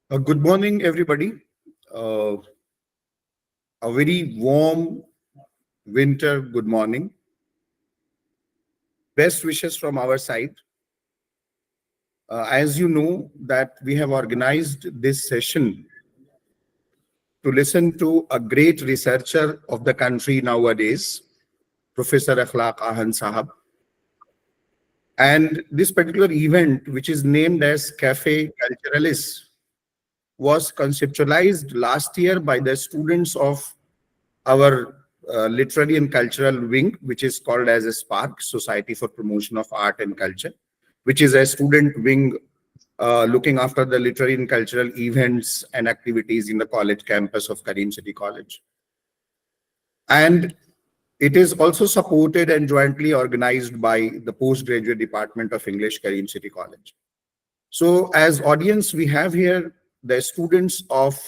Good morning, everybody. Uh, a very warm winter good morning. Best wishes from our side. As you know, that we have organized this session to listen to a great researcher of the country nowadays, Professor Akhlaq Ahan Sahab. And this particular event, which is named as Cafe Culturalis, was conceptualized last year by the students of our literary and cultural wing, which is called as a SPARC, Society for Promotion of Art and Culture, which is a student wing looking after the literary and cultural events and activities in the college campus of Karim City College. And it is also supported and jointly organized by the postgraduate department of English, Karim City College. So as audience, we have here the students of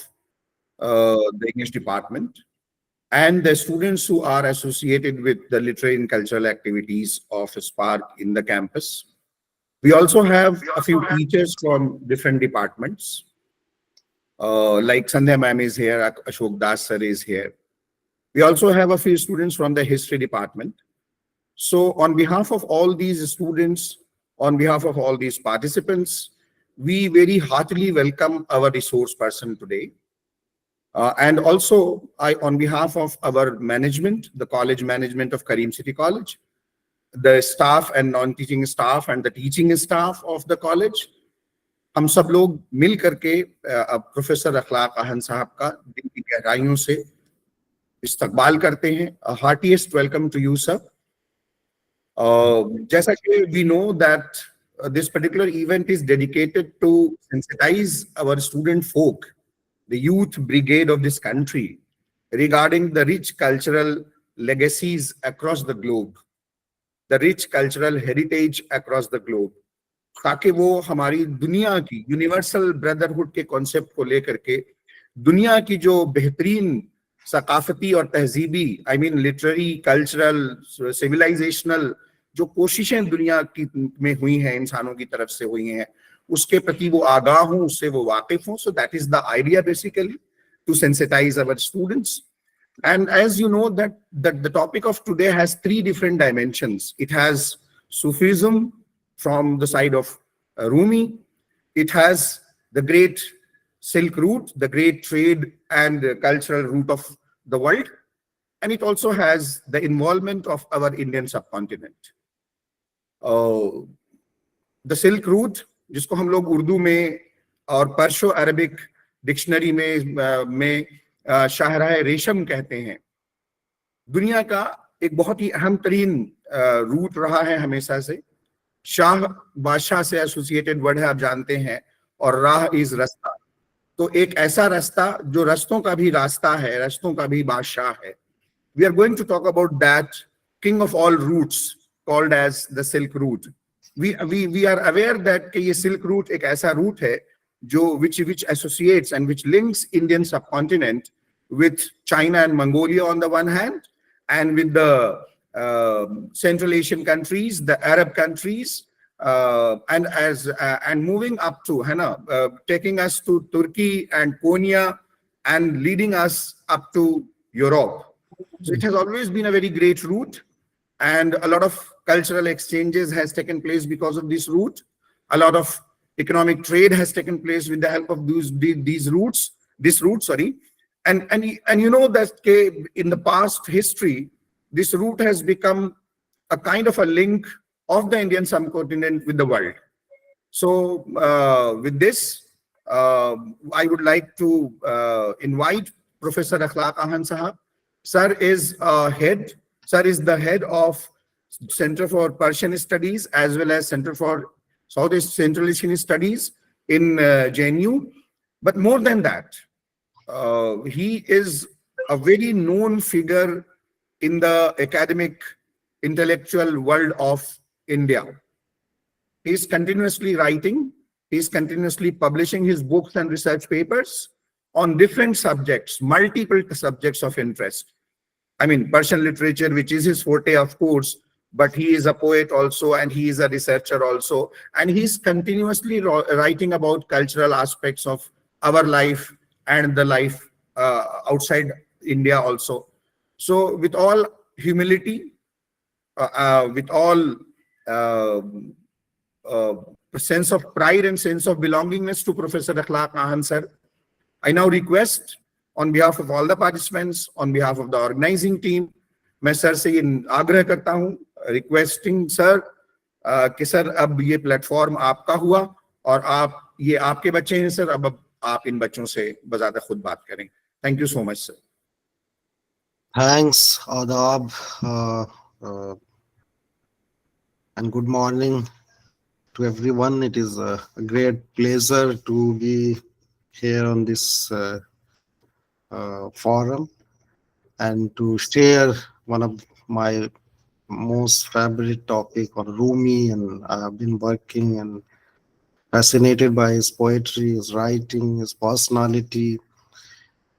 the English department, and the students who are associated with the literary and cultural activities of SPARC in the campus. We also have a few teachers from different departments, like Sandhya ma'am is here, Ashok Das sir is here. We also have a few students from the history department. So on behalf of all these students, on behalf of all these participants, we very heartily welcome our resource person today. And also, on behalf of our management, the college management of Karim City College, the staff and non-teaching staff and the teaching staff of the college, हम सब लोग मिल करके professor अखलाक आहन साहब का दिल की गहराइयों से इस्तकबाल करते हैं. A heartiest welcome to you, sir. जैसा कि we know that this particular event is dedicated to sensitize our student folk, the youth brigade of this country, regarding the rich cultural legacies across the globe, the rich cultural heritage across the globe, ताकि वो हमारी दुनिया की universal brotherhood के concept को लेकर के दुनिया की जो बेहतरीन सकाफती और तहजीबी, I mean literary, cultural, civilisational जो कोशिशें दुनिया की में हुई हैं, इंसानों की तरफ से हुई हैं, उसके प्रति वो आगाह हों, उससे वो वाकिफ हों. So that is the idea basically, to sensitize our students. And as you know that the topic of today has three different dimensions. It has Sufism from the side of Rumi. It has the great Silk Route, the great trade and cultural route of the world. And it also has the involvement of our Indian subcontinent. The Silk Route, जिसको हम लोग उर्दू में और पर्शो Arabic dictionary में शाहराह रेशम कहते हैं, दुनिया का एक बहुत ही अहम तरीन रूट रहा है हमेशा से. शाह बादशाह से एसोसिएटेड वर्ड है, आप जानते हैं, और राह इज रास्ता. तो एक ऐसा रास्ता जो रास्तों का भी रास्ता है, रास्तों का भी बादशाह है. We are going to talk about that king of all routes called as the Silk Route. We are aware that कि ये Silk Route एक ऐसा route है जो which associates and which links Indian subcontinent with China and Mongolia on the one hand, and with the Central Asian countries, the Arab countries, and moving up to taking us to Turkey and Konya and leading us up to Europe. So it has always been a very great route, and a lot of cultural exchanges has taken place because of this route. A lot of economic trade has taken place with the help of this route, sorry. And you know that in the past history, this route has become a kind of a link of the Indian subcontinent with the world. So with this, I would like to invite Professor Akhlaq Ahan Sahab. Sir is the head of Center for Persian Studies as well as Center for Southeast Central Asian Studies in JNU. But more than that, he is a very known figure in the academic, intellectual world of India. He is continuously writing, he is continuously publishing his books and research papers on different subjects, multiple subjects of interest. I mean, Persian literature, which is his forte, of course, but he is a poet also, and he is a researcher also, and he's continuously writing about cultural aspects of our life and the life outside India also. So, with all humility, with all uh, uh, sense of pride and sense of belongingness to Professor Akhlaq Ahan sir, I now request on behalf of all the participants, on behalf of the organizing team, मैं sir से ये आग्रह करता हूँ, requesting sir कि sir अब ये platform आपका हुआ और आप ये आपके बच्चे हैं सर, अब आप इन बच्चों से बजाते खुद बात करें. Thank you so much sir. Thanks, Adab, uh, and good morning to everyone. It is a great pleasure to be here on this forum and to share one of my most favorite topic on Rumi. And I have been working and fascinated by his poetry, his writing, his personality,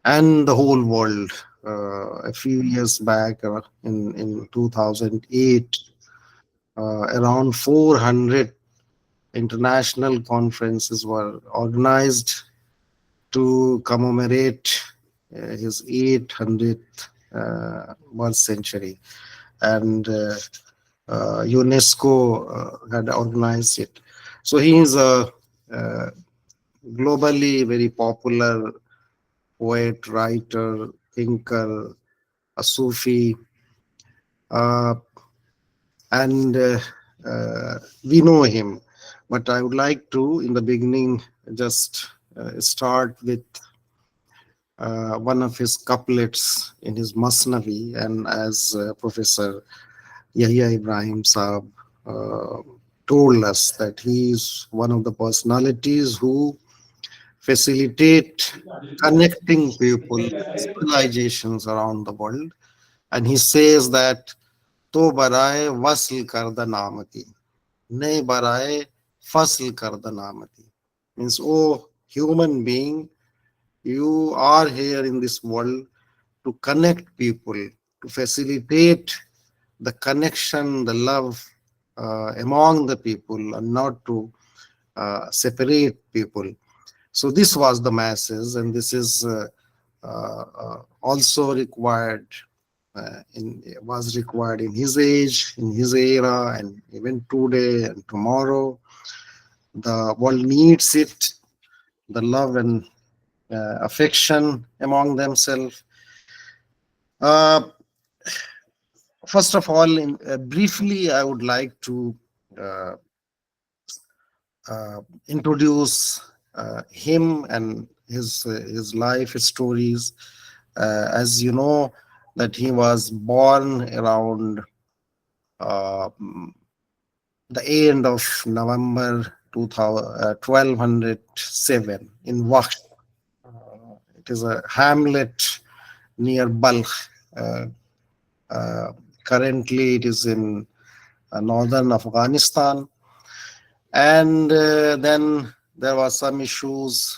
and the whole world. A few years back, in 2008, around 400 international conferences were organized to commemorate his 800th birth century, and UNESCO had organized it. So he is a globally very popular poet, writer, thinker, a Sufi, uh, and we know him. But I would like to, in the beginning, just start with one of his couplets in his Masnavi, and as Professor Yahya Ibrahim Saab uh, told us that he is one of the personalities who facilitate connecting people, civilizations around the world. And he says that तो बराए वसल करदा Namti ne baraye fasl karda namati, means, oh human being, you are here in this world to connect people, to facilitate the connection, the love among the people, and not to separate people. So this was the masses, and this is also required in was required in his age, in his era, and even today and tomorrow. The world needs it, the love and affection among themselves. Uh, First of all, briefly, I would like to uh, introduce him and his life stories. As you know, that he was born around uh, the end of November 1207 in Vakh. It is a hamlet near Balkh. Uh, uh, Currently, it is in northern Afghanistan. And then there were some issues.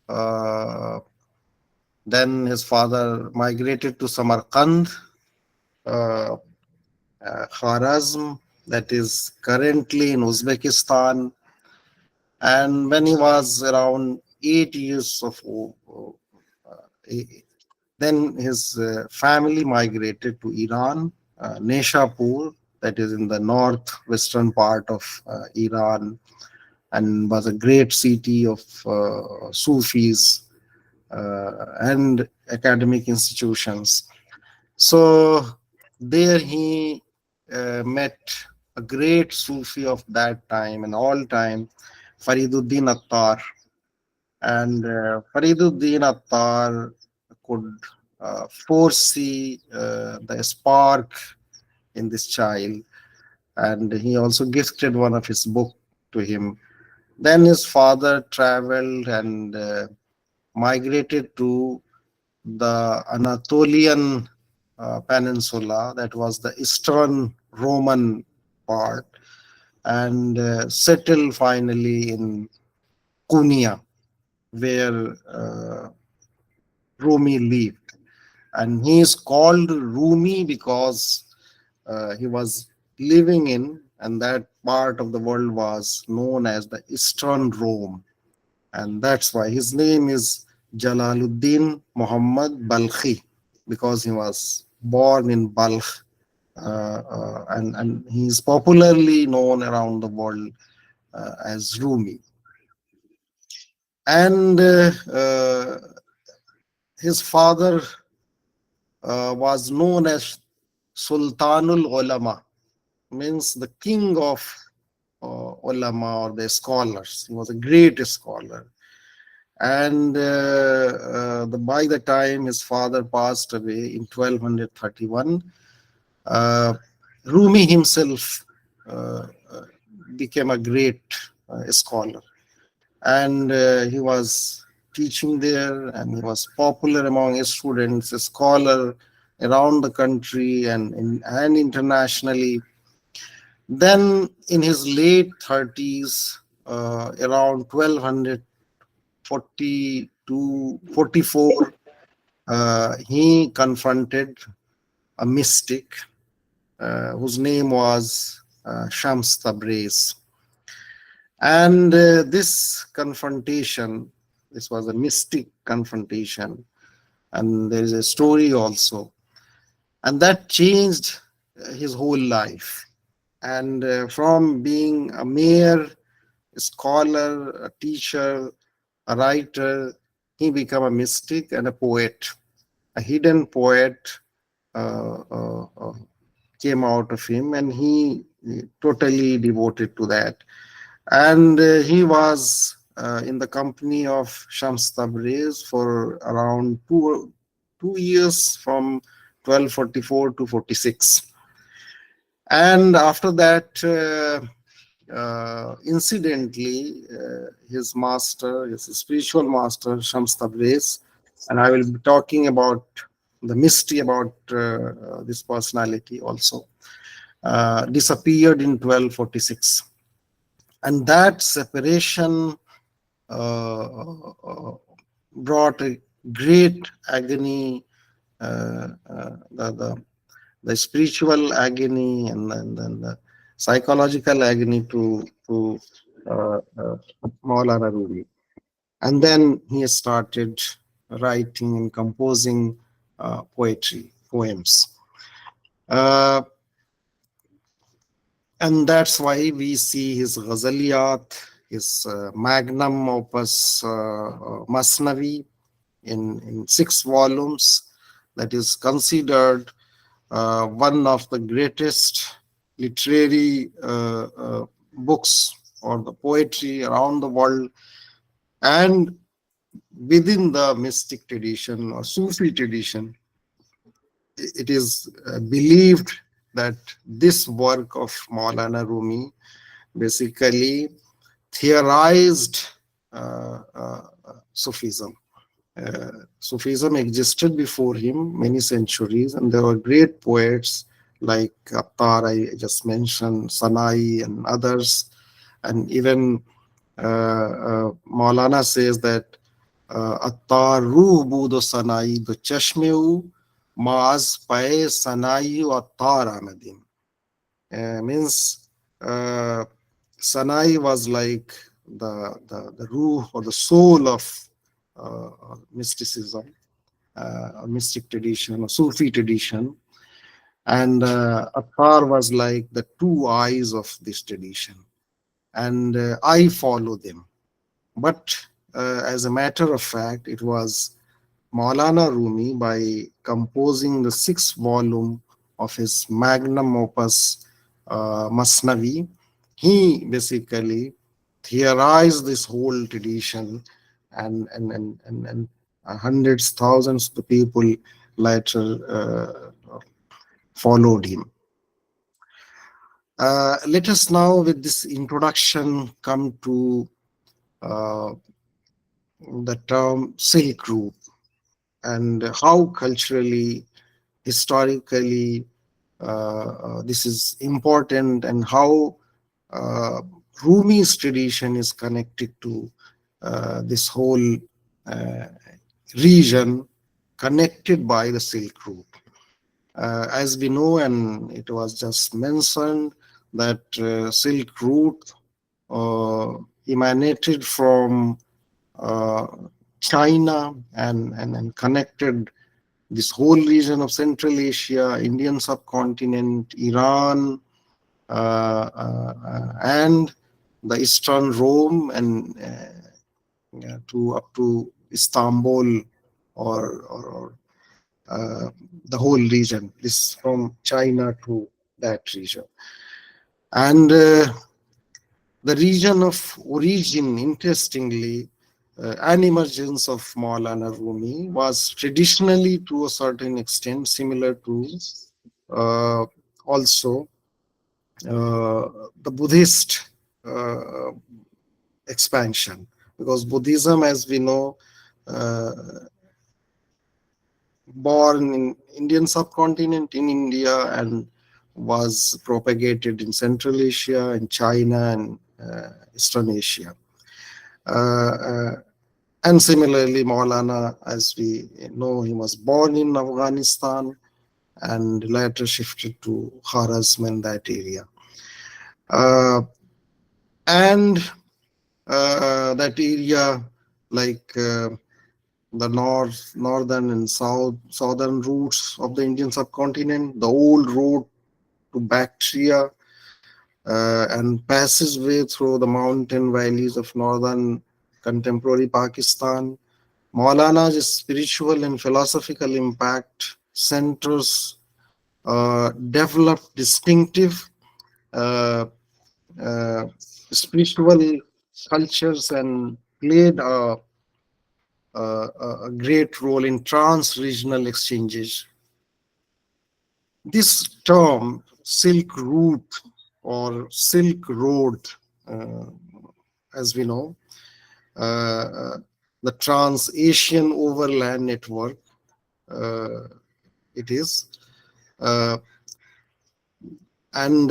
Uh, then his father migrated to Samarkand, uh, Kharazm, that is currently in Uzbekistan. And when he was around 8 years of then his family migrated to Iran, Nishapur, that is in the northwestern part of Iran, and was a great city of Sufis and academic institutions. So there he met a great Sufi of that time and all time, Fariduddin Attar. And Fariduddin Attar could foresee the spark in this child, and he also gifted one of his book to him. Then his father traveled and migrated to the Anatolian peninsula, that was the eastern Roman part, and settled finally in Kunia, where Rumi lived. And he is called Rumi because he was living in, and that part of the world was known as the Eastern Rome. and that's why his name is Jalaluddin Muhammad Balkhi, because he was born in Balkh, and he is popularly known around the world as Rumi. And his father was known as Sultanul Ulama, means the king of ulama, or the scholars. He was a great scholar. And by the time his father passed away in 1231, uh, Rumi himself uh, uh, became a great scholar. And he was teaching there, and he was popular among his students, a scholar around the country and internationally. Then, in his late 30s, around 1240 to 44, he confronted a mystic whose name was Shams Tabriz. And this confrontation, this was a mystic confrontation, and there is a story also, and that changed his whole life. And from being a mere scholar, a teacher, a writer, he became a mystic and a poet. A hidden poet uh, uh, uh, came out of him, and he totally devoted to that. And he was in the company of Shams Tabriz for around 2 years, from 1244 to 46. And after that, incidentally, his master, his spiritual master, Shams Tabriz, and I will be talking about the mystery about this personality also, disappeared in 1246. And that separation uh, brought a great agony, the spiritual agony, and then the psychological agony to Maulana Rumi. And then he started writing and composing poetry, poems. Uh, and that's why we see his Ghazaliyat, his magnum opus Masnavi in 6 volumes, that is considered one of the greatest literary books or the poetry around the world. And within the mystic tradition or Sufi tradition, it is believed that this work of Maulana Rumi basically theorized Sufism. Sufism existed before him many centuries, and there were great poets like Attar, I just mentioned, Sanai, and others. And even Maulana says that Attar ruh budo Sanai do chashmeu maaz pae Sanai Attar amadin. Means Sanai was like the ruh or the soul of mysticism, mystic tradition or Sufi tradition, and Attar was like the two eyes of this tradition, and I follow them. But as a matter of fact, it was Maulana Rumi, by composing the 6 volume of his magnum opus Masnavi, he basically theorized this whole tradition, and hundreds, thousands of people later followed him. Let us now, with this introduction, come to uh, the term Silk Route, and how culturally, historically, this is important, and how uh, Rumi's tradition is connected to this whole uh, region connected by the Silk Route. As we know, and it was just mentioned, that Silk Route uh, emanated from uh, China, and connected this whole region of Central Asia, Indian subcontinent, Iran, and the Eastern Rome, and to up to Istanbul, or the whole region, this from China to that region. And the region of origin, interestingly, an emergence of Maulana Rumi was traditionally, to a certain extent, similar to uh, also the Buddhist uh, expansion, because Buddhism, as we know, uh, born in Indian subcontinent in India and was propagated in Central Asia and China and Eastern Asia. Uh, uh, and similarly, Maulana, as we know, he was born in Afghanistan and later shifted to Kharazm and that area. Uh, and that area, like the northern and southern routes of the Indian subcontinent, the old road to Bactria, and passes way through the mountain valleys of northern contemporary Pakistan. Maulana's spiritual and philosophical impact centers developed distinctive uh, uh, spiritual cultures and played a great role in trans-regional exchanges. This term, Silk Route or Silk Road, uh, as we know, uh, the Trans-Asian Overland Network, uh, it is, uh, and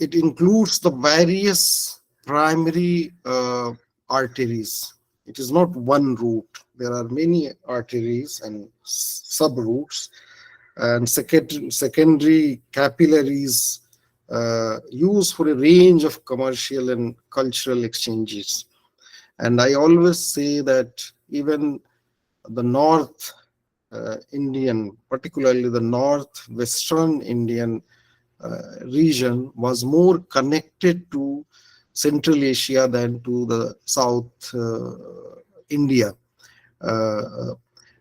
it includes the various primary arteries. It is not one route. There are many arteries and sub-routes and secondary capillaries used for a range of commercial and cultural exchanges. And I always say that even the North Indian, particularly the northwestern Indian region, was more connected to Central Asia than to the South India, uh,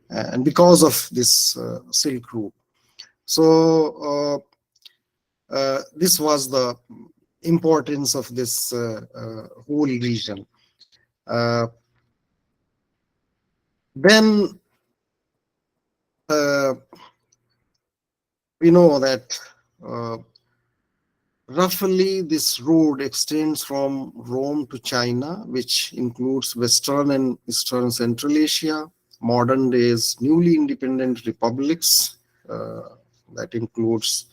and because of this Silk Route. So this was the importance of this whole region. Uh, then uh, we know that uh, roughly this road extends from Rome to China, which includes Western and Eastern Central Asia, modern days newly independent republics, that includes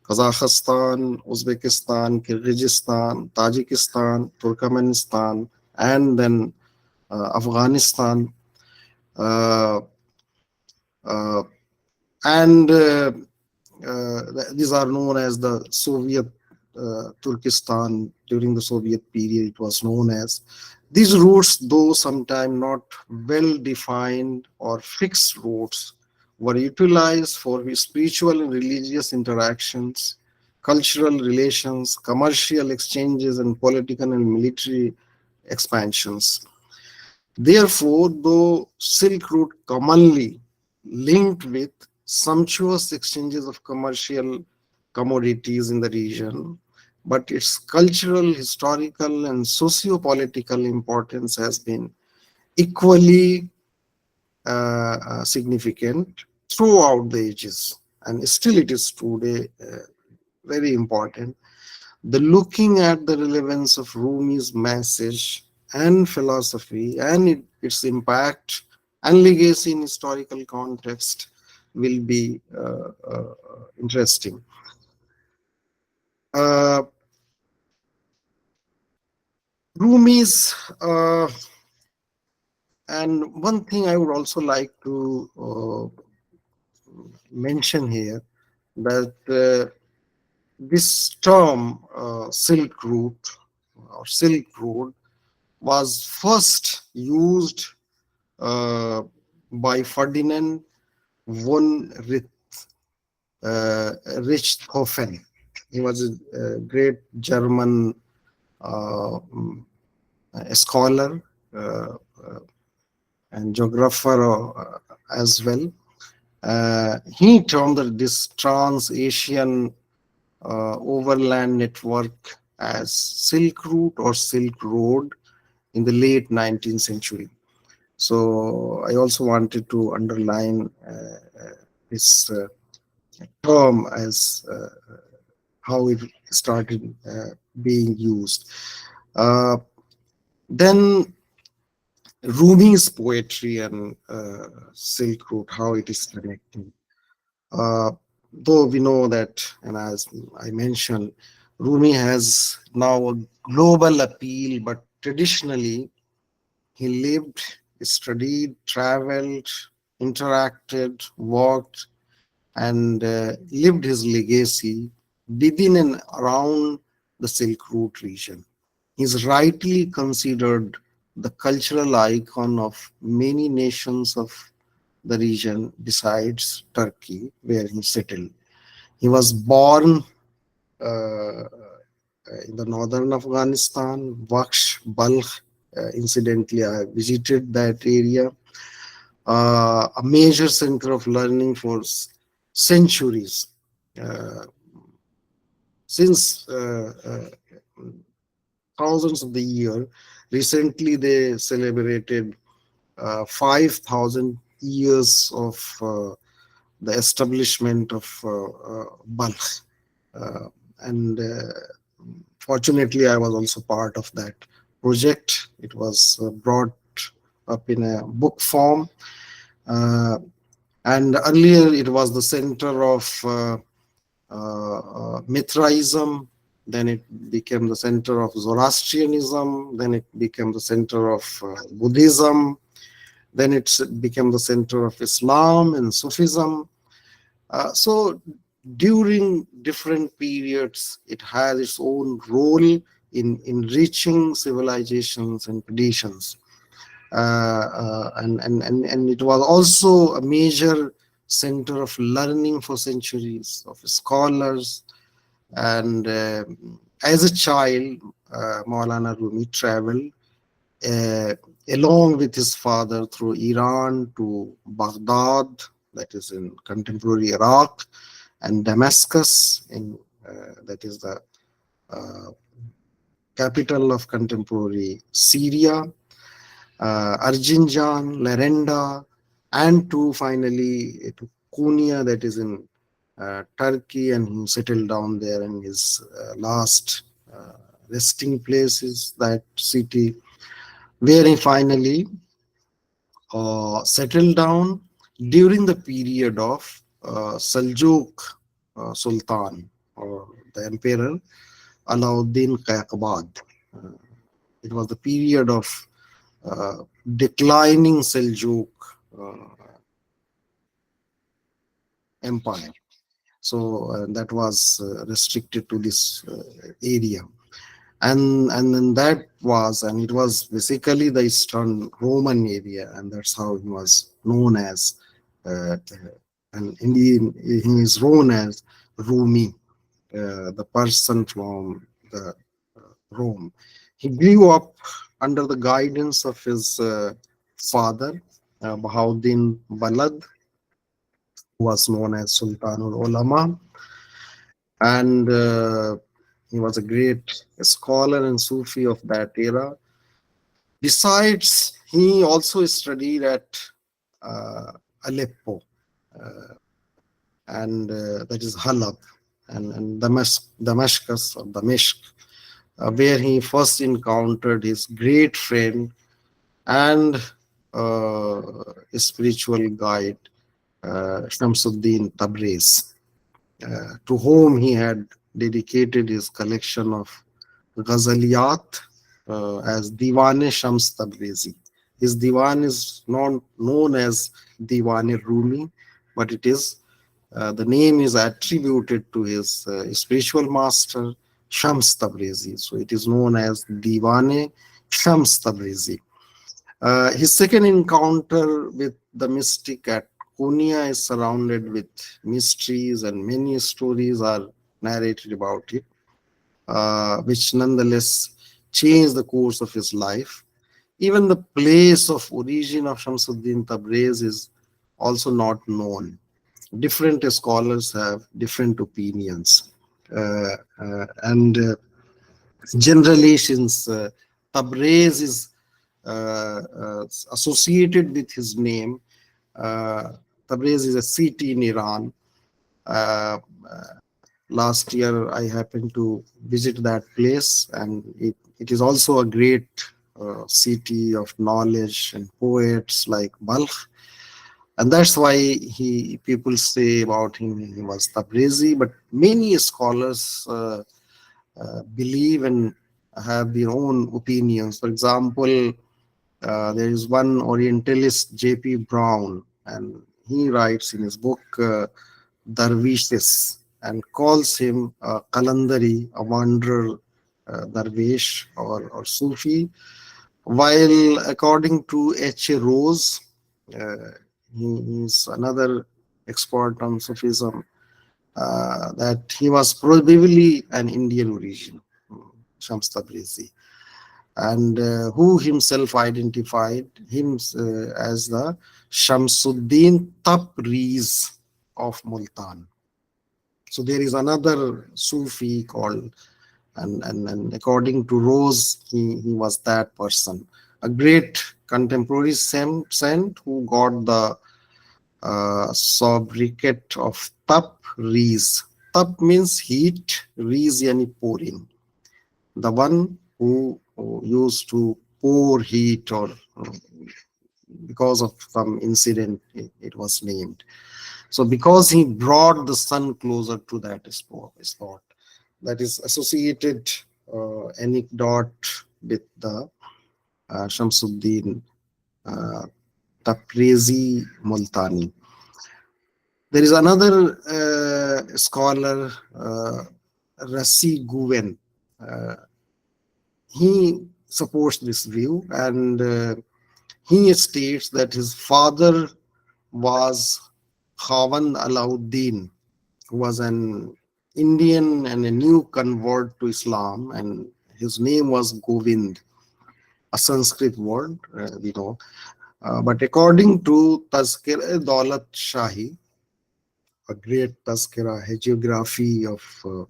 Kazakhstan, Uzbekistan, Kyrgyzstan, Tajikistan, Turkmenistan, and then Afghanistan. Uh, uh, and these are known as the Soviet Turkestan. During the Soviet period, it was known as. These routes, though sometimes not well defined or fixed routes, were utilized for spiritual and religious interactions, cultural relations, commercial exchanges, and political and military expansions. Therefore, though Silk Route commonly linked with sumptuous exchanges of commercial commodities in the region, but its cultural, historical, and socio-political importance has been equally significant throughout the ages, and still it is today very important. The looking at the relevance of Rumi's message and philosophy and its impact and legacy in historical context will be interesting. Uh, Rumi's, and one thing I would also like to mention here, that this term Silk Route or Silk Road was first used uh, by Ferdinand von uh, Richthofen. He was a great German scholar uh, uh, and geographer as well. He termed this trans-Asian overland network as Silk Route or Silk Road in the late 19th century. So I also wanted to underline this term as how it started being used. Uh, then Rumi's poetry and Silk Route, how it is connected. Uh, though we know that, and as I mentioned, Rumi has now a global appeal, but traditionally he lived, studied, traveled, interacted, worked, and lived his legacy within and around the Silk Route region. He is rightly considered the cultural icon of many nations of the region besides Turkey, where he settled. He was born in the northern Afghanistan, Baksh, Balkh. Incidentally, I visited that area, a major center of learning for centuries. Uh, since thousands of the year, recently they celebrated 5,000 years of the establishment of Balkh. Uh, and Fortunately, I was also part of that project. It was brought up in a book form. Uh, and earlier, it was the center of Mithraism. Then it became the center of Zoroastrianism. Then it became the center of Buddhism. Then it became the center of Islam and Sufism. So during different periods, it has its own role in enriching civilizations and traditions. And it was also a major center of learning for centuries of scholars. And as a child, Maulana Rumi traveled uh, along with his father through Iran to Baghdad, that is in contemporary Iraq, and Damascus, that is the uh, capital of contemporary Syria, Arzinjan, Larenda, and to finally to Konya, that is in Turkey, and he settled down there. And his last resting place is that city, where he finally settled down during the period of Seljuk Sultan, or the Emperor Alauddin Qayaqbad. Uh, it was the period of declining Seljuk uh, Empire. So that was restricted to this area. And then that was, and it was basically the Eastern Roman area, and that's how he was known as, and Indian, he is known as Rumi, the person from the Rome. He grew up under the guidance of his father, Bahauddin Balad, who was known as Sultanul Ulama, and he was a great scholar and Sufi of that era. Besides, he also studied at uh, Aleppo, uh, and that is Halab, and Damascus or Damashq, where he first encountered his great friend and uh, spiritual guide, Shamsuddin Tabriz, to whom he had dedicated his collection of Ghazaliyat as Diwan Shams Tabrizi. His Diwan is known as Diwan Rumi, but it is the name is attributed to his spiritual master Shams Tabrizi. So it is known as Diwane Shams Tabrizi. His second encounter with the mystic at Konya is surrounded with mysteries, and many stories are narrated about it, which nonetheless changed the course of his life. Even the place of origin of Shamsuddin Tabriz is also not known. Different scholars have different opinions. And Generally, since Tabriz is associated with his name, uh, Tabriz is a city in Iran. Uh, Last year, I happened to visit that place, and it is also a great city of knowledge and poets like Balkh. And that's why he people say about him he was Tabrizi. But many scholars believe and have their own opinions. For example, there is one Orientalist, J.P. Brown, and he writes in his book Darwishes and calls him Kalandari, a wanderer, Darwish or Sufi. While according to H.A. Rose, uh, he is another expert on Sufism, that he was probably an Indian origin, Shams Tabrizi, and who himself identified him as the Shamsuddin Tabriz of Multan. So there is another Sufi called, and according to Rose, he was that person, a great contemporary saint who got the sobriquet of Tabriz. Tap means heat, Riz yani pouring. The one who used to pour heat, or because of some incident, it was named. So because he brought the sun closer to that spot, that is associated anecdote with the Shamsuddin uh, Tabrizi Multani. There is another scholar, Rassi Guven. Uh, he supports this view, and he states that his father was Khawan Alauddin, who was an Indian and a new convert to Islam, and his name was Govind, a Sanskrit word, we know. But according to Tazkir-e-Daulat Shahi, a great Tazkira, hagiography of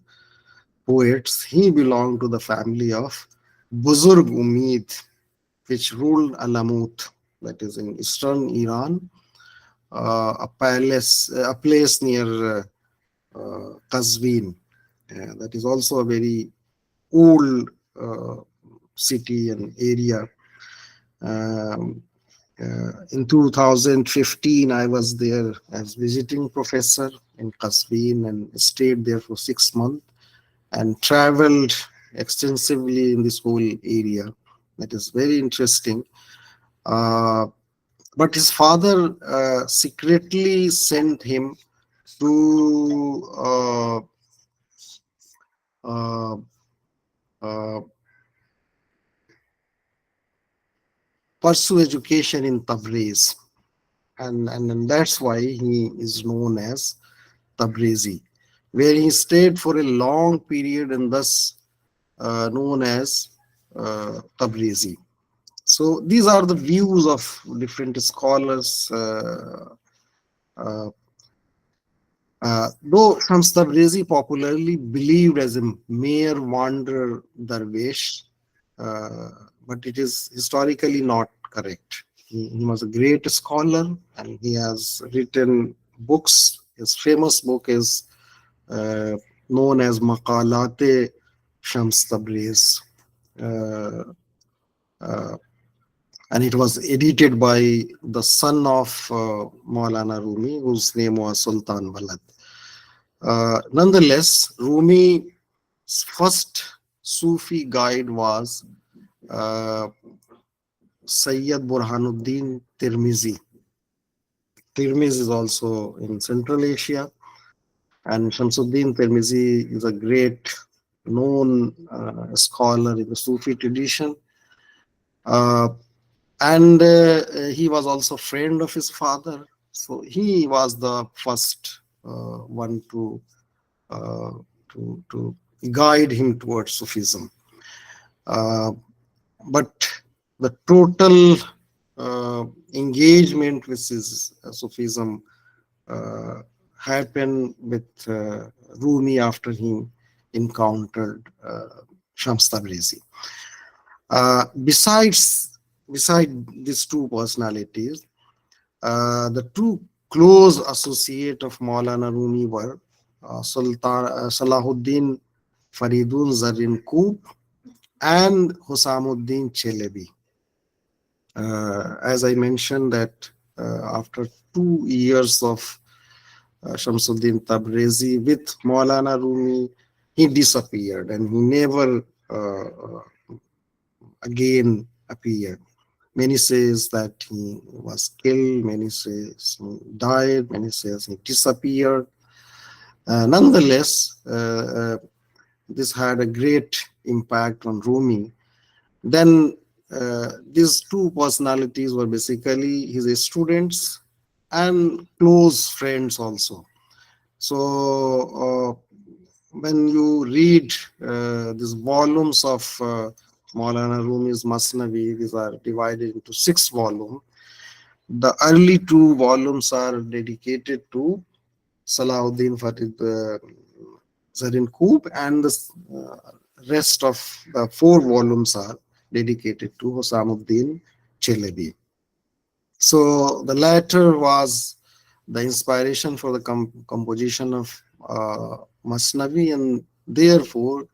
poets, he belonged to the family of Buzurg Umid, which ruled Alamut, that is in eastern Iran, a place near Qazvin. That is also a very old city and area. Um, in 2015, I was there as visiting professor in Qazvin and stayed there for 6 months and traveled extensively in this whole area. That is very interesting. Uh, but his father secretly sent him to uh, uh, pursue education in Tabriz. And that's why he is known as Tabrizi, where he stayed for a long period and thus known as Tabrizi. So these are the views of different scholars. Uh, though Shams Tabrizi popularly believed as a mere wanderer Darwish, uh, but it is historically not correct. He was a great scholar and he has written books. His famous book is uh, known as Maqalate Shams Tabriz. Uh, uh, and it was edited by the son of Maulana Rumi, whose name was Sultan Balad. Nonetheless, Rumi's first Sufi guide was uh, Sayyid Burhanuddin Tirmizi. Tirmiz is also in Central Asia, and Shamsuddin Tirmizi is a great known scholar in the Sufi tradition. Uh, and he was also friend of his father. So he was the first one uh, to guide him towards Sufism. Uh, but the total uh, engagement with his Sufism uh, happened with Rumi after he encountered Shams Tabrizi. Beside these two personalities, the two close associate of Maulana Rumi were Salahuddin Faridun Zarin Kub and Husamuddin Chelebi. As I mentioned that after 2 years of Shamsuddin Tabrizi with Maulana Rumi, he disappeared and he never again appeared. Many says that he was killed, many says he died, many says he disappeared. Nonetheless, this had a great impact on Rumi. Then these two personalities were basically his students and close friends also. So when you read these volumes of Maulana Rumi's Masnavi, these are divided into 6 volumes. The early 2 volumes are dedicated to Salahuddin Fatih Zarin Kub, and the rest of the 4 volumes are dedicated to Hosamuddin Chelebi. So the latter was the inspiration for the composition of Masnavi, and therefore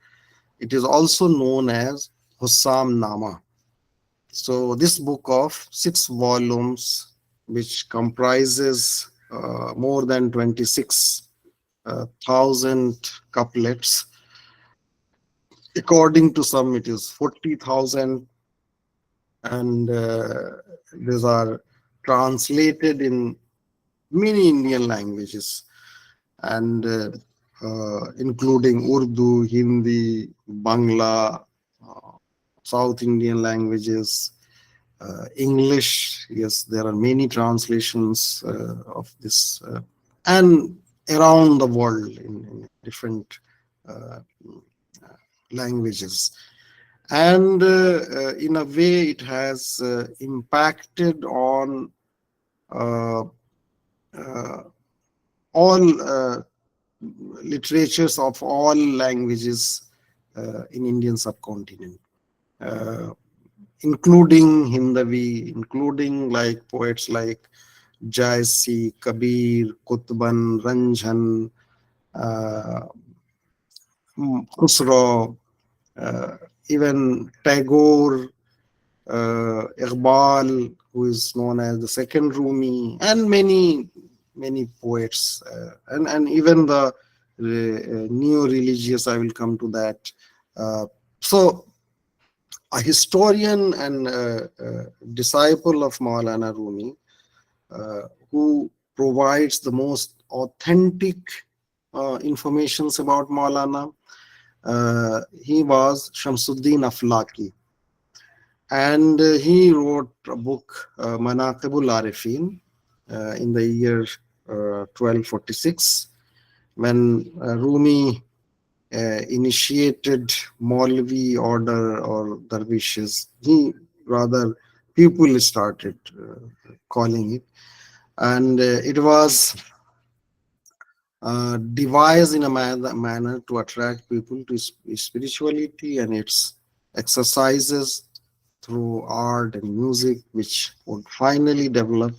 it is also known as Hussam Nama. So this book of 6 volumes, which comprises more than 26,000 couplets, according to some it is 40,000, and these are translated in many Indian languages, and including Urdu, Hindi, Bangla, uh, South Indian languages, English. Yes, there are many translations of this, and around the world in different uh, languages. And in a way, it has impacted on uh, uh, all literatures of all languages in Indian subcontinent, uh, including Hindavi, including like poets like Jaisi, Kabir, Qutban, Ranjan, uh, Khusro, uh, even Tagore, Iqbal, who is known as the second Rumi, and many poets, and even the neo-religious. I will come to that. So, a historian and disciple of Maulana Rumi, who provides the most authentic informations about Maulana. He was Shamsuddin Aflaki, and he wrote a book, Manaqibul Arifin, in the year 1246, when Rumi initiated Maulvi order or dervishes. He rather people started calling it, and it was devised in a manner to attract people to spirituality and its exercises through art and music, which would finally develop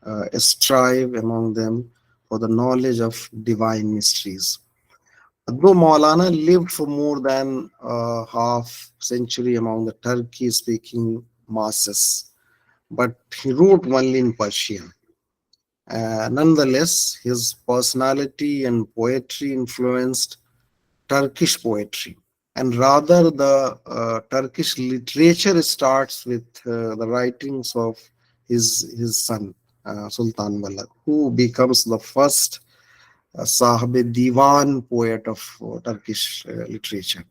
a strive among them for the knowledge of divine mysteries. Though Maulana lived for more than a half century among the Turkey-speaking masses, but he wrote only in Persian. Nonetheless, his personality and poetry influenced Turkish poetry. And rather, the Turkish literature starts with the writings of his son, Sultan Balad, who becomes the first Sahabe Divan poet of Turkish literature.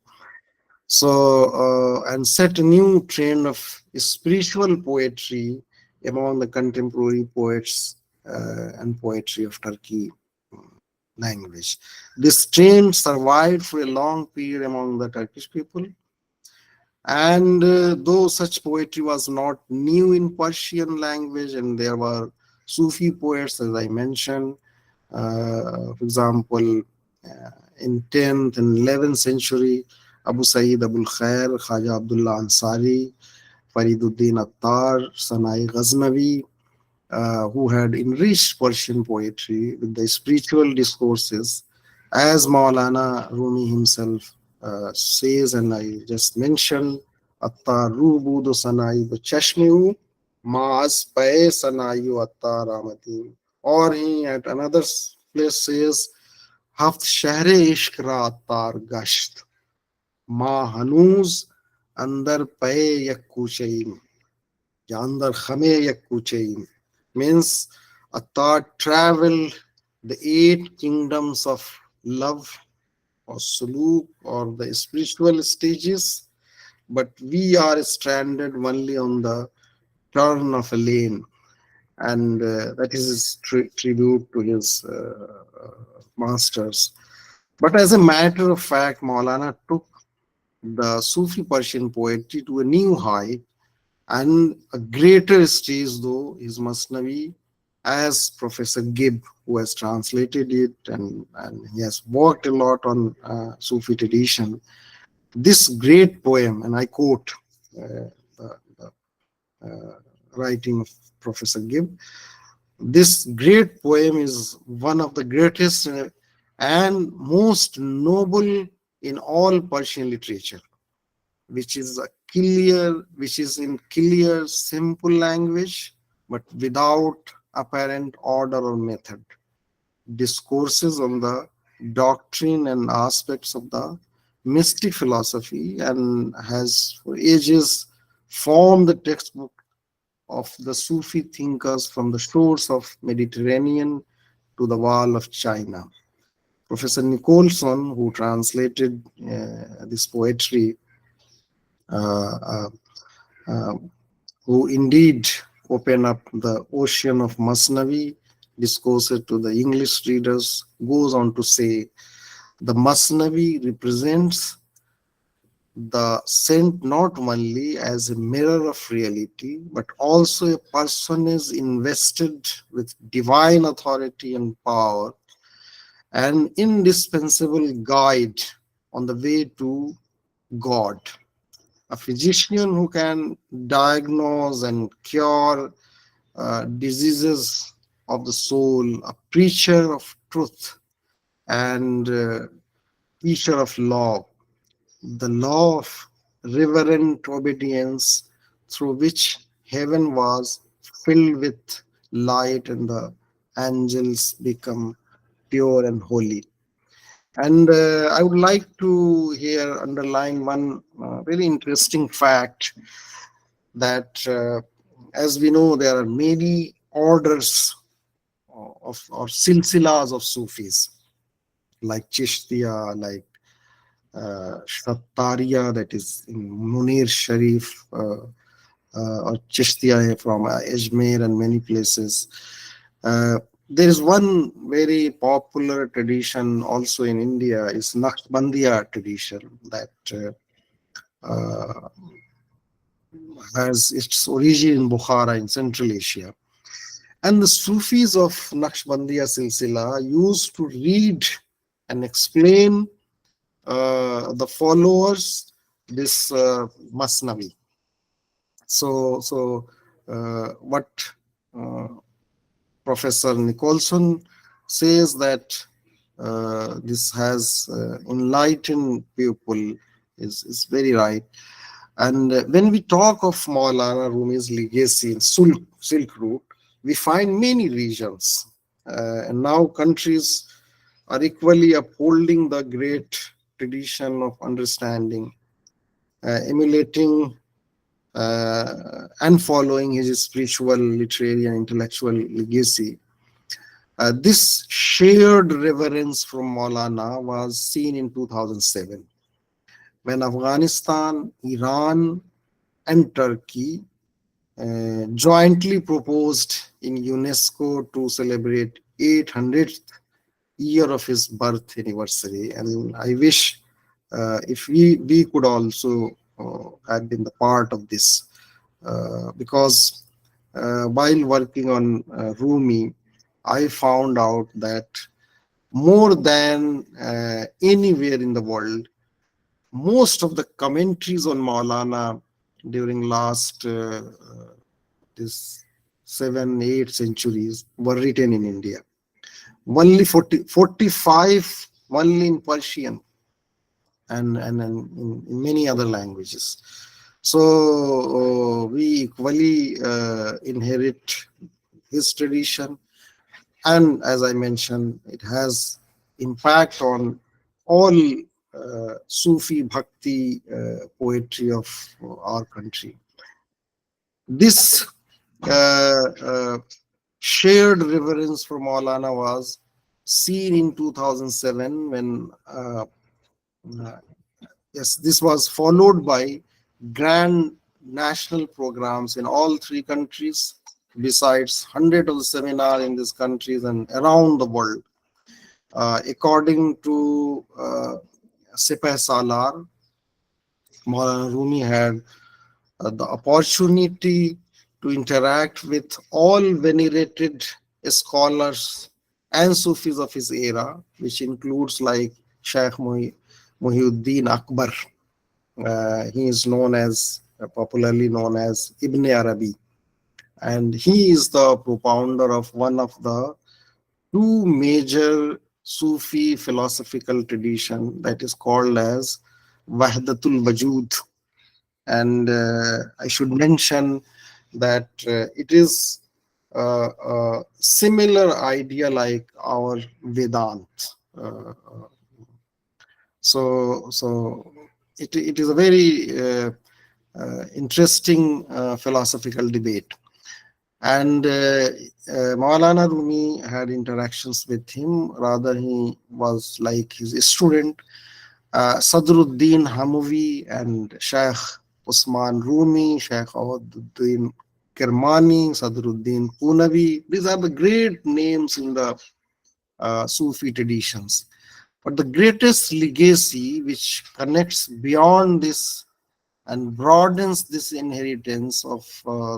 And set a new trend of spiritual poetry among the contemporary poets and poetry of Turkey language. This trend survived for a long period among the Turkish people, and though such poetry was not new in Persian language, and there were Sufi poets, as I mentioned, for example, in 10th and 11th century, Abu Sa'id Abul Khair, Khaja Abdullah Ansari, Fariduddin Attar, Sanai Ghaznavi, who had enriched Persian poetry with the spiritual discourses, as Maulana Rumi himself says, and I just mentioned, Attar Rubudu Sanai Chashmiu, Maas Pae Sanayu Attar Amatim. Or he at another place says, Haft Shahre Ishq Ra Attar Gasht, Ma Hanuz Andar Pae Yakkuchaim. या अंदर खमे यक कुचैन means a thought traveled the 8 kingdoms of love or suluk or the spiritual stages, but we are stranded only on the turn of a lane. And that is his tribute to his masters. But as a matter of fact, Maulana took the Sufi Persian poetry to a new height and a greater stage, though, is Masnavi, as Professor Gibb, who has translated it, and he has worked a lot on Sufi tradition. This great poem, and I quote the writing of Professor Gibb, this great poem is one of the greatest and most noble in all Persian literature, which is in clear, simple language, but without apparent order or method. Discourses on the doctrine and aspects of the mystic philosophy, and has for ages formed the textbook of the Sufi thinkers from the shores of Mediterranean to the wall of China. Professor Nicholson, who translated this poetry, uh, uh, uh, who indeed open up the ocean of Masnavi discourses to the English readers, goes on to say the Masnavi represents the saint not only as a mirror of reality, but also a person is invested with divine authority and power, an indispensable guide on the way to God, a physician who can diagnose and cure diseases of the soul, a preacher of truth, and teacher of law, the law of reverent obedience through which heaven was filled with light and the angels become pure and holy. And I would like to here underline one very interesting fact that, as we know, there are many orders of or silsilas of Sufis, like Chishtiya, like Shattariya, that is in Munir Sharif, or Chishtiya from Ajmer and many places. There is one very popular tradition also in India, is Naqshbandiya tradition, that uh, has its origin in Bukhara in Central Asia. And the Sufis of Naqshbandiya Silsila used to read and explain the followers this Masnavi. What uh, Professor Nicholson says that this has enlightened people is very right. And when we talk of Maulana Rumi's legacy in Silk Route, we find many regions. And now countries are equally upholding the great tradition of understanding, emulating and following his spiritual, literary, and intellectual legacy. This shared reverence from Maulana was seen in 2007, when Afghanistan, Iran, and Turkey jointly proposed in UNESCO to celebrate 800th year of his birth anniversary. And I wish if we could also have been the part of this, because while working on Rumi, I found out that more than anywhere in the world, most of the commentaries on Maulana during last this 7, 8 centuries were written in India. Only 45 only in Persian, and in many other languages. So we equally inherit his tradition, and as I mentioned, it has impact on all Sufi Bhakti poetry of our country. This uh, shared reverence for Maulana was seen in 2007 when uh, yes, this was followed by grand national programs in all three countries, besides hundreds of seminars in these countries and around the world. According to Sipah Salar, Maulana Rumi had the opportunity to interact with all venerated scholars and Sufis of his era, which includes like Sheikh Muhyiddin Akbar. He is known as, popularly known as Ibn Arabi, and he is the propounder of one of the two major Sufi philosophical tradition that is called as Wahdatul Wajud. And I should mention that it is a similar idea like our Vedant. Uh, so it is a very interesting philosophical debate. And Maulana Rumi had interactions with him. Rather, he was like his student. Sadruddin Hamavi and Sheikh Usman Rumi, Sheikh Awaduddin Kermani, Sadruddin Punavi. These are the great names in the Sufi traditions. But the greatest legacy which connects beyond this and broadens this inheritance of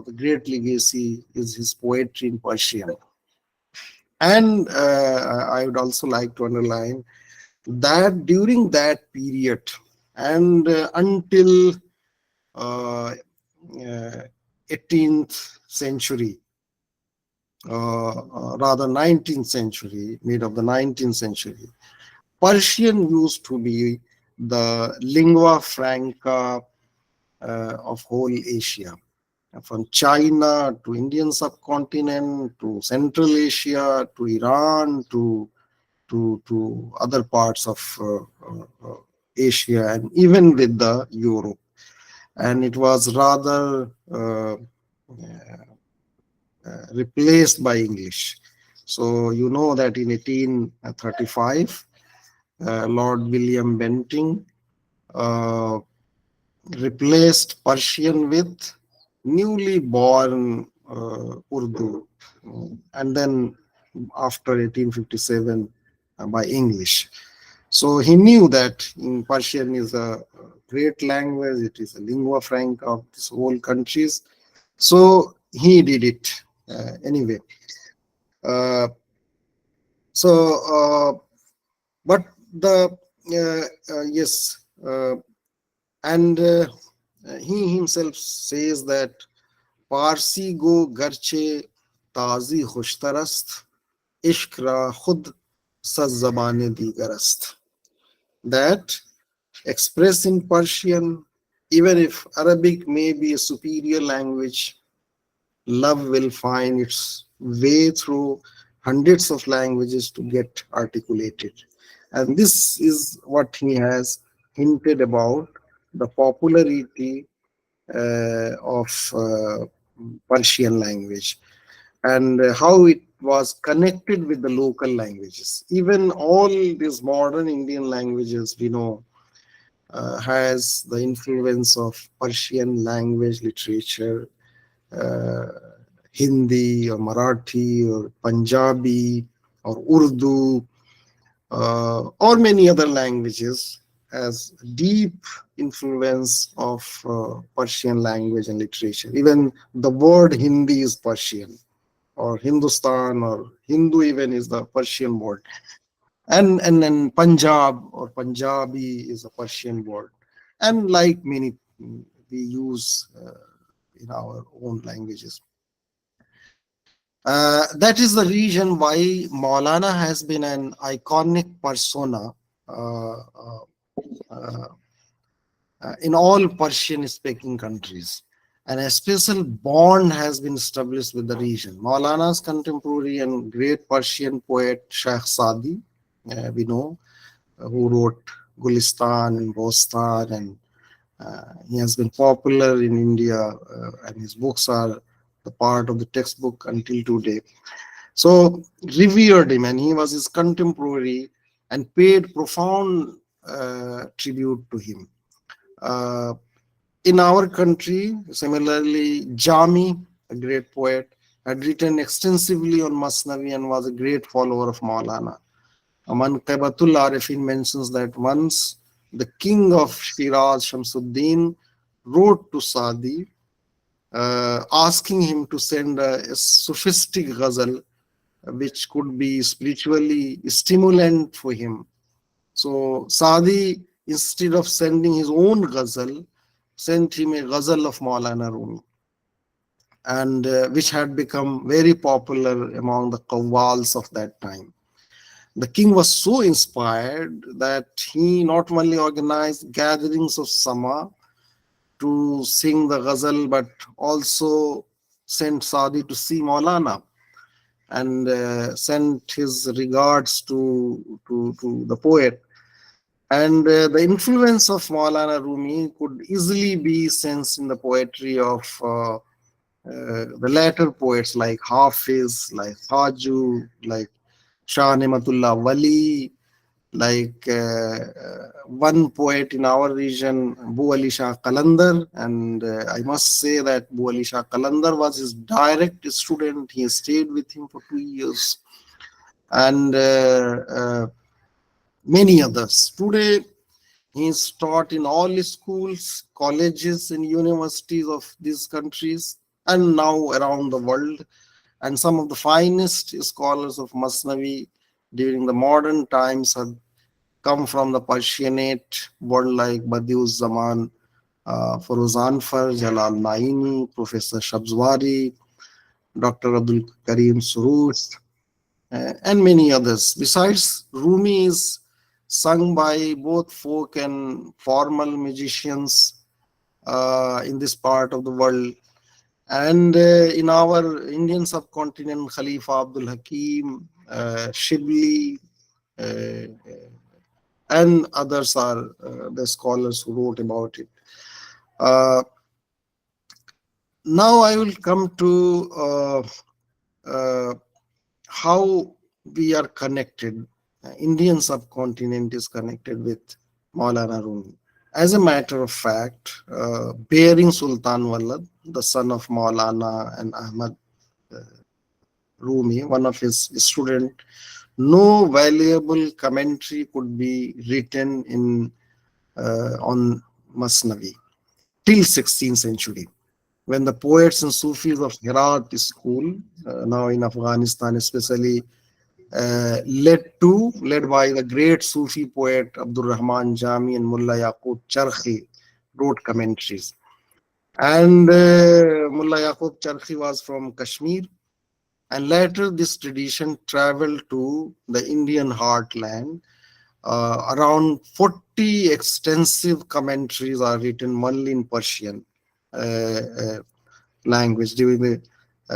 the great legacy is his poetry in Persian. And I would also like to underline that during that period and until uh, uh, 18th century, rather 19th century, mid of the 19th century, Persian used to be the lingua franca of whole Asia, from China to Indian subcontinent to Central Asia to Iran to other parts of Asia, and even with the Europe. And it was rather replaced by English. So you know that in 1835, Lord William Bentinck uh, replaced Persian with newly born Urdu, and then after 1857 by English. So he knew that Persian is a great language, it is a lingua franca of this whole countries. So he did it anyway. Uh, so, but the yes, and he himself says that Parsi go garche tazi khushtarast, ishq ra khud saz zabane digarast. That expressed in Persian, even if Arabic may be a superior language, love will find its way through hundreds of languages to get articulated. And this is what he has hinted about the popularity of Persian language, and how it was connected with the local languages. Even all these modern Indian languages, we know, has the influence of Persian language, literature, uh, Hindi or Marathi or Punjabi or Urdu or many other languages, has deep influence of Persian language and literature. Even the word Hindi is Persian, or Hindustan or Hindu even is the Persian word. And then Punjab or Punjabi is a Persian word. And like many we use in our own languages. That is the reason why Maulana has been an iconic persona uh, uh, uh, in all Persian speaking countries. And a special bond has been established with the region. Maulana's contemporary and great Persian poet Sheikh Sadi, we know, who wrote Gulistan and Bostan, and he has been popular in India, and his books are the part of the textbook until today. So revered him, and he was his contemporary and paid profound tribute to him. Uh, in our country, similarly, Jami, a great poet, had written extensively on Masnavi and was a great follower of Maulana. Manqabatul Arifin mentions that once the king of Shiraz, Shamsuddin, wrote to Sadi asking him to send a sophistic ghazal which could be spiritually stimulant for him. So Sadi, instead of sending his own ghazal, sent him a ghazal of Maulana Rumi, and which had become very popular among the qawwals of that time. The king was so inspired that he not only organized gatherings of Sama to sing the ghazal, but also sent Sadi to see Maulana and sent his regards to the poet. And the influence of Maulana Rumi could easily be sensed in the poetry of the later poets like Hafiz, like Haju, like Shah Nematullah Wali, like one poet in our region, Bu Ali Shah Qalandar. And I must say that Bu Ali Shah Qalandar was his direct student. He stayed with him for 2 years. And many others. Today, he is taught in all schools, colleges, and universities of these countries and now around the world. And some of the finest scholars of Masnavi during the modern times have come from the Persianate world, like Badiuz Zaman, Feroz Anfar, Jalal Naini, Professor Shabzwari, Dr. Abdul Karim Surus, and many others. Besides, Rumi is sung by both folk and formal musicians in this part of the world. And in our Indian subcontinent, Khalifa Abdul Hakim, Shibli, uh, and others are the scholars who wrote about it. Uh, Now I will come to uh, how we are connected. Indian subcontinent is connected with Maulana Rumi. As a matter of fact, bearing Sultan Walad, the son of Maulana and Ahmad Rumi, one of his students, no valuable commentary could be written in on Masnavi till 16th century, when the poets and Sufis of Herat school, now in Afghanistan especially, led by the great Sufi poet Abdul Rahman Jami and Mullah Yaqub Charkhi, wrote commentaries. And Mullah Yaqub Charkhi was from Kashmir, and later this tradition traveled to the Indian heartland. Around 40 extensive commentaries are written only in Persian language during the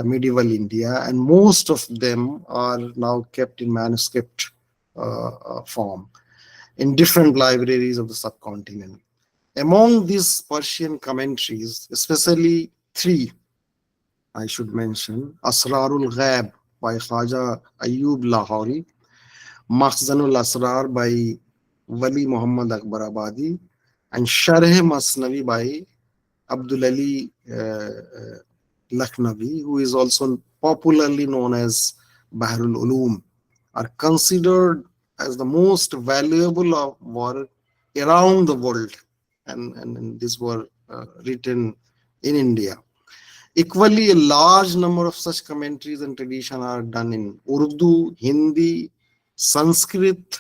medieval India, and most of them are now kept in manuscript form in different libraries of the subcontinent. Among these Persian commentaries, especially three I should mention: Asrarul Ghaib by Khaja Ayub Lahori, Makhzanul Asrar by Wali Muhammad Akbar Abadi, and Sharh Masnavi by Abdul Ali Lakhnavi, who is also popularly known as Bahrul Ulum, are considered as the most valuable of work around the world, and these were written in India. Equally, a large number of such commentaries and tradition are done in Urdu, Hindi, Sanskrit,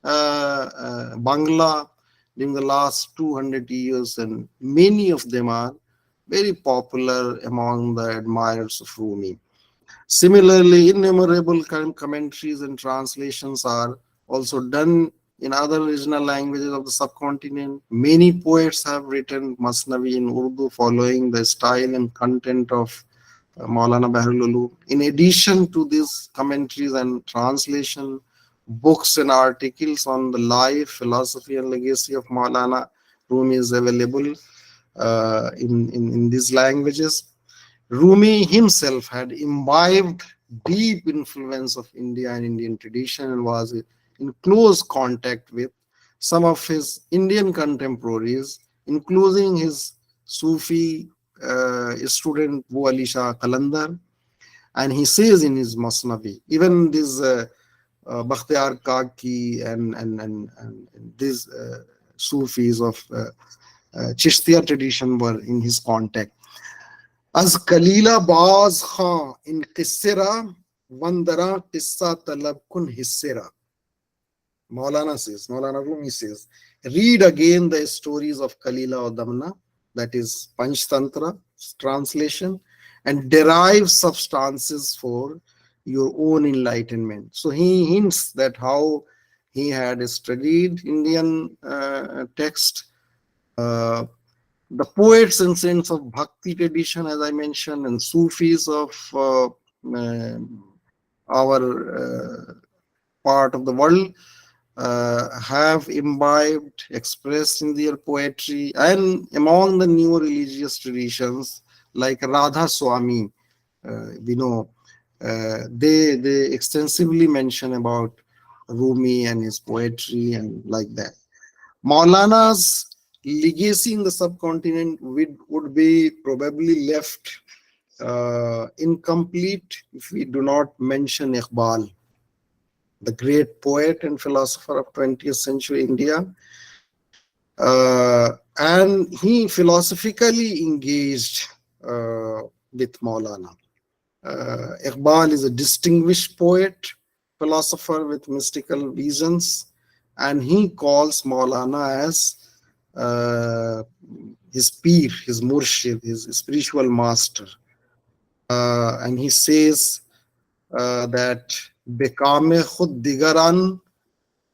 Bangla during the last 200 years, and many of them are very popular among the admirers of Rumi. Similarly, innumerable commentaries and translations are also done in other regional languages of the subcontinent. Many poets have written Masnavi in Urdu following the style and content of Maulana Bahrul Ulum. In addition to these commentaries and translation, books and articles on the life, philosophy, and legacy of Maulana Rumi is available in these languages. Rumi himself had imbibed deep influence of India and Indian tradition and was in close contact with some of his Indian contemporaries, including his Sufi student Bu Ali Shah Qalandar. And he says in his Masnavi, even this Bakhtiyar Kaki and these Sufis of Chishtiya tradition were in his contact. از کلیلہ باز خاں ان قصے را وندراں قصہ طلب کن حصے را. Maulana Rumi says, read again the stories of Kalila or Damna, that is Panchtantra translation, and derive substances for your own enlightenment. So he hints that how he had studied Indian text, the poets and saints of Bhakti tradition, as I mentioned, and Sufis of our part of the world have imbibed, expressed in their poetry, and among the new religious traditions like Radha Swami, we know they extensively mention about Rumi and his poetry and like that. Maulana's legacy in the subcontinent would be probably left incomplete if we do not mention Iqbal, the great poet and philosopher of 20th century India. And he philosophically engaged with Maulana. Iqbal is a distinguished poet, philosopher with mystical visions, and he calls Maulana as his peer, his murshid, his spiritual master. And he says that Bekame khud digaran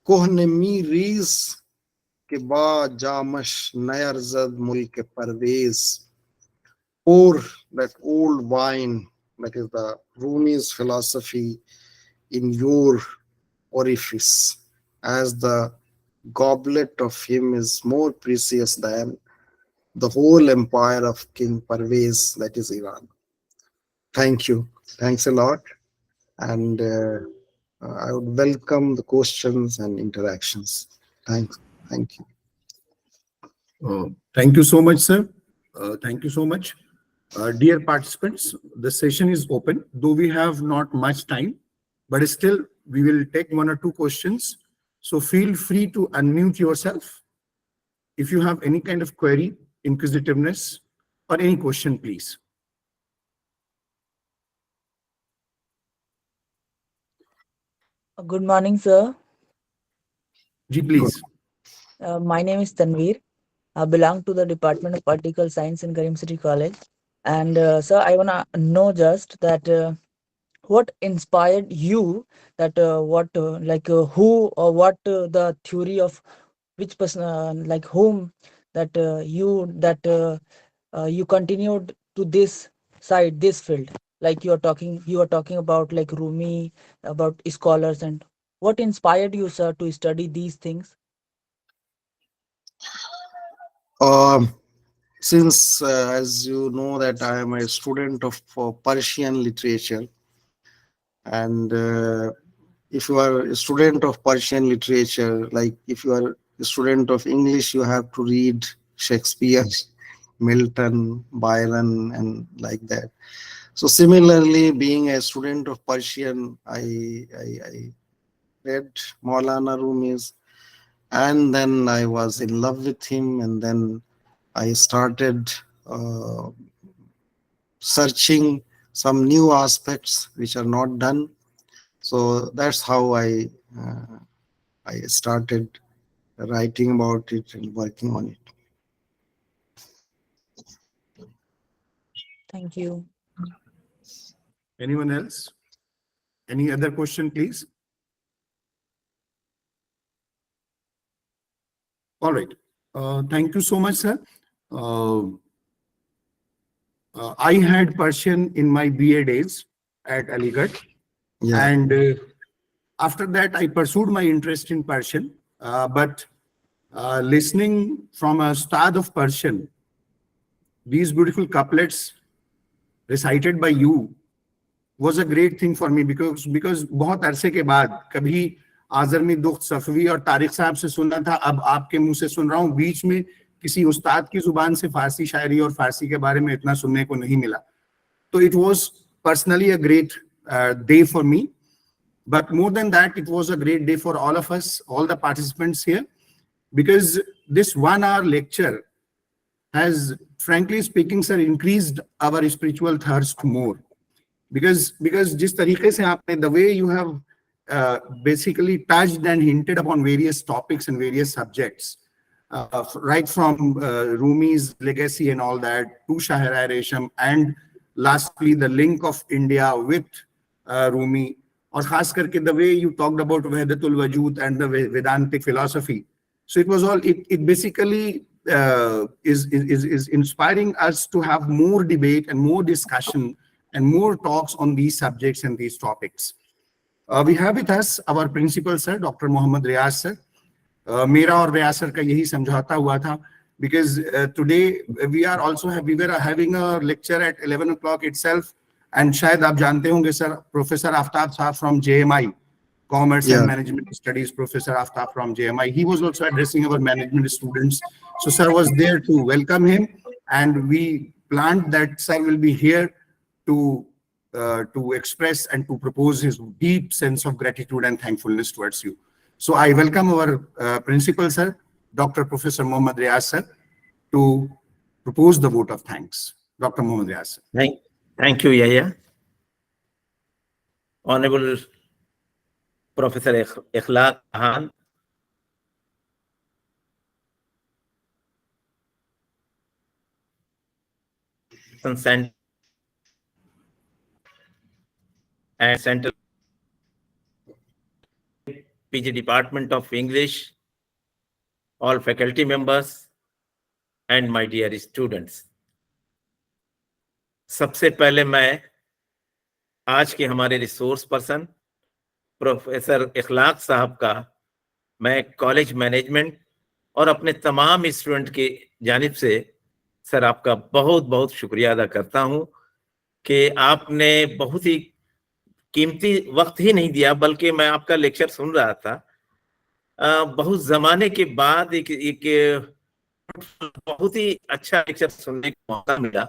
kohne mi riz ke ba jamash nayarzad mulke parvez. Pour that old wine, that is the Rumi's philosophy, in your orifice, as the goblet of him is more precious than the whole empire of King Parvez, that is Iran. Thank you. Thanks a lot. And I would welcome the questions and interactions. Thanks. Thank you. Thank you so much, sir. Thank you so much. Dear participants, the session is open, though we have not much time, but still we will take one or two questions. So feel free to unmute yourself. If you have any kind of query, inquisitiveness, or any question, please. Good morning, sir. Ji, please. My name is Tanveer. I belong to the Department of Political Science in Karim City College. And sir, I want to know just that what inspired you, that who or what the theory of which person, like whom, that you continued to this side, this field. Like you are talking about like Rumi, about scholars, and what inspired you, sir, to study these things? Um, since, as you know, that I am a student of Persian literature, and if you are a student of Persian literature, like if you are student of English, you have to read Shakespeare, Milton, Byron, and like that. So similarly, being a student of Persian, I read Maulana Rumi's, and then I was in love with him, and then I started uh, searching some new aspects which are not done. So that's how I started writing about it and working on it. Thank you. Anyone else? Any other question, please? All right. Thank you so much, sir. I had Persian in my BA days at Aligarh, Yeah, and after that, I pursued my interest in Persian. But listening from a Ustad of Persian, these beautiful couplets recited by you was a great thing for me, because बहुत अरसे के बाद कभी आजरमी दुख्त सफवी और तारिक साहब से सुना था, अब आपके मुंह से सुन रहा हूँ। बीच में किसी उस्ताद की जुबान से फारसी शायरी और फारसी के बारे में इतना सुनने को नहीं मिला। तो it was personally a great day for me, but more than that, it was a great day for all of us, all the participants here, because this 1 hour lecture has, frankly speaking, sir, increased our spiritual thirst more. Because जिस तरीके से आपने, the way you have basically touched and hinted upon various topics and various subjects, right from Rumi's legacy and all that, to Shahir Resham, and lastly the link of India with Rumi, और खास करके the way you talked about Wahdatul Wajud and the Vedantic philosophy. So it was all, it basically is inspiring us to have more debate and more discussion and more talks on these subjects and these topics. We have with us our principal sir, Dr. Mohammad Riaz sir. मेरा और रियाज sir का यही समझौता हुआ था, because today we were having a lecture at 11 o'clock itself, and शायद आप जानते होंगे सर, Professor आफ्ताब साहब from JMI, Commerce and Management Studies, Professor Aftab from JMI. He was also addressing our management students. So sir was there to welcome him, and we planned that sir will be here to express and to propose his deep sense of gratitude and thankfulness towards you. So I welcome our principal sir, Dr. Professor Mohammad Riaz sir, to propose the vote of thanks. Dr. Mohammad Riaz sir. Thank you, Yahya. Honorable Professor Akhlaq Ahan, and Central PG Department of English, all faculty members, and my dear students. सबसे पहले मैं आज के हमारे resource person professor अखलाक साहब का मैं college management और अपने तमाम स्टूडेंट की जानिब से सर आपका बहुत बहुत शुक्रिया अदा करता हूं कि आपने बहुत ही कीमती वक्त ही नहीं दिया, बल्कि मैं आपका लेक्चर सुन रहा था। बहुत जमाने के बाद एक बहुत ही अच्छा लेक्चर सुनने का मौका मिला।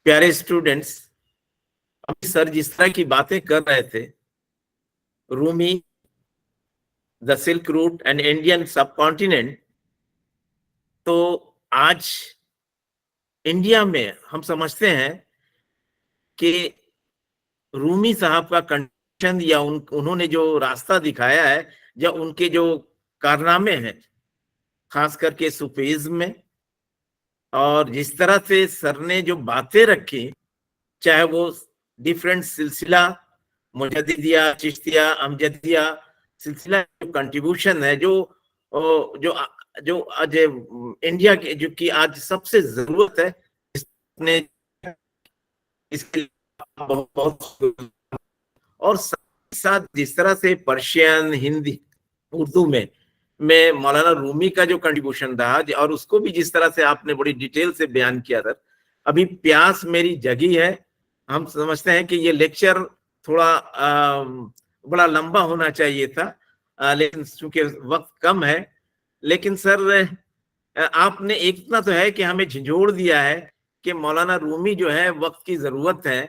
प्यारे स्टूडेंट्स, अभी सर जिस तरह की बातें कर रहे थे, Rumi, the silk route and Indian subcontinent, तो आज इंडिया में हम समझते हैं कि रूमी साहब का कंडीशन या उन्होंने जो रास्ता दिखाया है, या उनके जो कारनामे हैं, खास करके सूफीज़्म में, और जिस तरह से सर ने जो बातें रखी, चाहे वो डिफरेंट सिलसिला मुजद्दिदिया, चिश्तिया, अमजदिया सिलसिला जो कंट्रीब्यूशन है, जो जो जो आज इंडिया के जो की आज सबसे जरूरत है, इसने इसके बहुत बहुत, और साथ जिस तरह से पर्शियन, हिंदी, उर्दू में मौलाना रूमी का जो कंट्रीब्यूशन रहा, और उसको भी जिस तरह से आपने बड़ी डिटेल से बयान किया सर। अभी प्यास मेरी जगी है। हम समझते हैं कि ये लेक्चर थोड़ा बड़ा लंबा होना चाहिए था, لیکن چونکہ وقت کم ہے، لیکن سر آپ نے ایک اتنا تو ہے کہ ہمیں جھنجھوڑ دیا ہے کہ مولانا رومی جو ہے وقت کی ضرورت ہے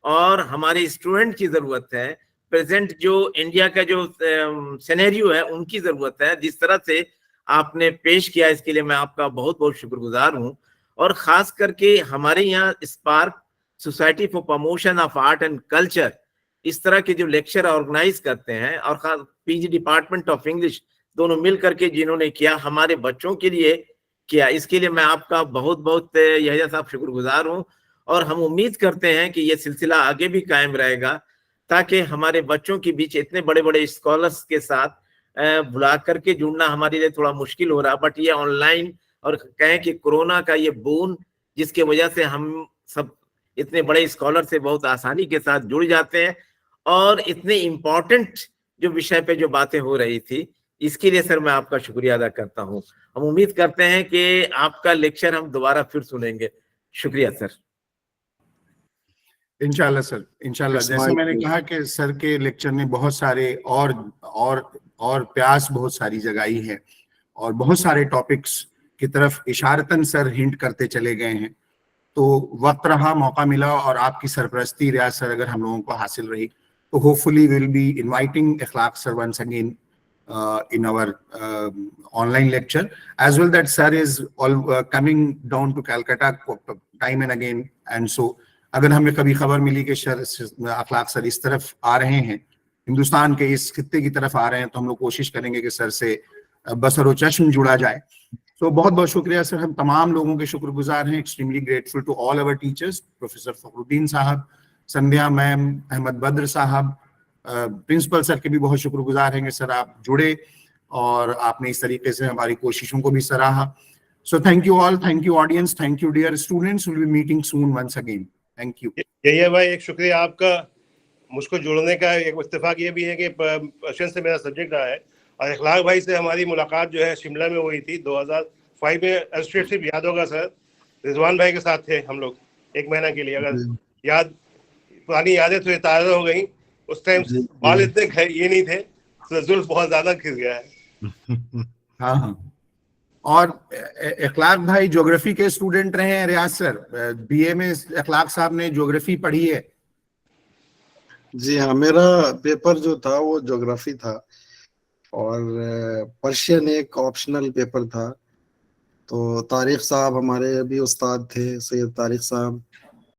اور ہمارے اسٹوڈنٹ کی ضرورت ہے، پریزنٹ جو انڈیا کا جو سینیریو ہے ان کی ضرورت ہے. جس طرح سے آپ نے پیش کیا اس کے لیے میں آپ کا بہت بہت شکر گزار ہوں. اور خاص کر کے ہمارے یہاں spark society for promotion of art and culture اس طرح کے جو لیکچر آرگنائز کرتے ہیں، اور خاص P G department of English دونوں مل کر کے جنہوں نے کیا ہمارے بچوں کے لیے کیا، اس کے لیے میں آپ کا بہت بہت یحییٰ صاحب شکر گزار ہوں. اور ہم امید کرتے ہیں کہ یہ سلسلہ آگے بھی قائم رہے گا تاکہ ہمارے بچوں کے بیچ اتنے بڑے بڑے اسکالرس کے ساتھ بلا کر کے جڑنا ہمارے لیے تھوڑا مشکل ہو رہا، بٹ یہ آن لائن اور کہیں کہ کورونا کا یہ بون جس کی وجہ سے ہم سب اتنے بڑے اسکالر سے بہت آسانی کے ساتھ جڑ جاتے ہیں، اور اتنے امپورٹنٹ جو وشے پہ جو باتیں ہو رہی تھی اس کے لیے سر میں آپ کا شکریہ ادا کرتا ہوں. ہم امید کرتے ہیں کہ آپ کا لیکچر ہم دوبارہ پھر سنیں گے. شکریہ سر. انشاءاللہ سر، انشاءاللہ. جیسے میں نے کہا کہ سر کے لیکچر نے بہت سارے اور پیاس بہت ساری جگائی ہے، اور بہت سارے ٹاپکس کی طرف اشارتاً سر ہنٹ کرتے چلے گئے ہیں. تو وقت رہا، موقع ملا، اور آپ کی سرپرستی ریاض سر اگر ہم لوگوں کو حاصل رہی تو hopefully will be inviting Akhlaq sir once again in our online lecture, as well that sir is coming down to Calcutta time and again. And so اگر ہمیں کبھی خبر ملی کہ اخلاق سر اس طرف آ رہے ہیں، ہندوستان کے اس خطے کی طرف آ رہے ہیں، تو ہم لوگ کوشش کریں گے کہ سر سے بصر و چشم جڑا جائے. تو بہت بہت شکریہ سر، ہم تمام لوگوں کے شکر گزار ہیں. Extremely grateful to all our teachers, professor Fakhruddin صاحب، سندھیا میم، احمد بدر صاحب، پرنسپل سر کے بھی بہت شکر گزار ہیں کہ سر آپ جڑے اور آپ نے اس طریقے سے ہماری کوششوں کو بھی سراہا. So thank you all, thank you audience, thank you dear students. Will be meeting soon once again. Thank you. یہی ہے بھائی، ایک شکریہ آپ کا مجھ کو جڑنے کا. ایک اتفاق یہ بھی ہے کہ پرشین سے میرا سبجیکٹ رہا ہے، اور اخلاق بھائی سے ہماری ملاقات جو ہے شملہ میں ہوئی تھی 2005 میں. ایسوسیٹشپ یاد ہوگا سر، رضوان بھائی کے ساتھ تھے ہم لوگ 1 مہینہ کے لیے. اگر یاد پرانی یادیں تو تازہ ہو گئیں. اس ٹائم بال اتنے یہ نہیں تھے، زلف بہت زیادہ کھس گیا ہے. ہاں ہاں. اور اخلاق بھائی جیوگرافی کے اسٹوڈنٹ رہے ہیں ریاض سر، بی اے میں اخلاق صاحب نے جیوگرافی پڑھی ہے. جی ہاں، میرا پیپر جو تھا وہ جیوگرافی تھا، اور پرشین ایک آپشنل پیپر تھا. تو طارق صاحب ہمارے ابھی استاد تھے، سید طارق صاحب،